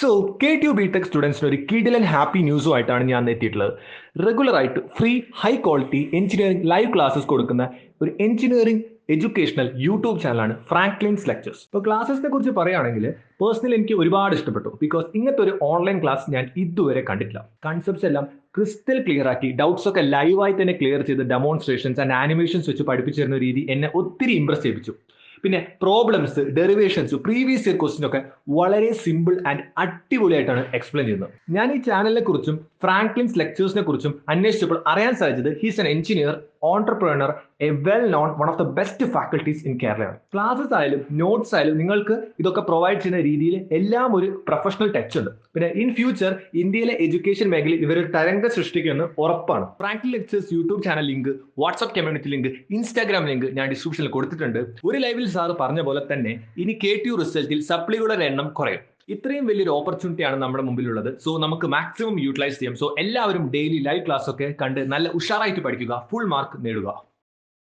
So KTU BTech സ്റ്റുഡൻസിന് ഒരു കിഡിൽ and happy ന്യൂസുമായിട്ടാണ് ഞാൻ എത്തിയിട്ടുള്ളത്. റെഗുലറായിട്ട് free high quality engineering live classes കൊടുക്കുന്ന ഒരു എഞ്ചിനീയറിംഗ് എഡ്യൂക്കേഷണൽ യൂട്യൂബ് ചാനലാണ് ഫ്രാങ്ക്ലിൻസ് ലെക്ചേഴ്സ്. ഇപ്പോൾ ക്ലാസ്സസിനെ കുറിച്ച് പറയുകയാണെങ്കിൽ പേഴ്സണലി എനിക്ക് ഒരുപാട് ഇഷ്ടപ്പെട്ടു. ബിക്കോസ് ഇങ്ങനത്തെ ഒരു ഓൺലൈൻ ക്ലാസ് ഞാൻ ഇതുവരെ കണ്ടിട്ടില്ല. കൺസെപ്റ്റ്സ് എല്ലാം ക്രിസ്റ്റൽ ക്ലിയർ ആക്കി ഡൗട്ട്സ് ഒക്കെ ലൈവായി തന്നെ ക്ലിയർ ചെയ്ത് ഡെമോൺസ്ട്രേഷൻസ് ആൻഡ് ആനിമേഷൻസ് വെച്ച് പഠിപ്പിച്ചു തരുന്ന രീതി എന്നെ ഒത്തിരി ഇംപ്രസ് ചെയ്യിപ്പിച്ചു. പിന്നെ problems, derivations, previous year question ഒക്കെ വളരെ സിമ്പിൾ ആൻഡ് അടിപൊളിയായിട്ടാണ് എക്സ്പ്ലെയിൻ ചെയ്യുന്നത്. ഞാൻ ഈ ചാനലിനെ കുറിച്ചും ഫ്രാങ്ക്ലിൻസ് ലെക്ചേഴ്സിനെ കുറിച്ചും അന്വേഷിച്ചപ്പോൾ അറിയാൻ സാധിച്ചത് he's an engineer, entrepreneur, a well known one of the best faculties in കേരളയാണ്. ക്ലാസ്സസ് ആയാലും നോട്ട്സ് ആയാലും നിങ്ങൾക്ക് ഇതൊക്കെ പ്രൊവൈഡ് ചെയ്യുന്ന രീതിയിൽ എല്ലാം ഒരു പ്രൊഫഷണൽ ടച്ച് ഉണ്ട്. പിന്നെ ഇൻ ഫ്യൂച്ചർ ഇന്ത്യയിലെ എഡ്യൂക്കേഷൻ മേഖലയിൽ ഇവരൊരു തരംഗം സൃഷ്ടിക്കുമെന്ന് ഉറപ്പാണ്. Franklin lectures YouTube channel link, WhatsApp community link, Instagram link ഞാൻ ഡിസ്ക്രിപ്ഷനിൽ കൊടുത്തിട്ടുണ്ട്. ഒരു ലൈവിൽ സാറ് പറഞ്ഞ പോലെ തന്നെ ഇനി KTU റിസൾട്ടിൽ സപ്ലികളുടെ എണ്ണം കുറയും. ഇത്രയും വലിയൊരു ഓപ്പർച്യൂണിറ്റിയാണ് നമ്മുടെ മുമ്പിലുള്ളത്. സോ നമുക്ക് മാക്സിമം യൂട്ടിലൈസ് ചെയ്യാം. സോ എല്ലാവരും ഡെയിലി ലൈവ് ക്ലാസ് ഒക്കെ കണ്ട് നല്ല ഉഷാറായിട്ട് പഠിക്കുക, ഫുൾ മാർക്ക് നേടുക.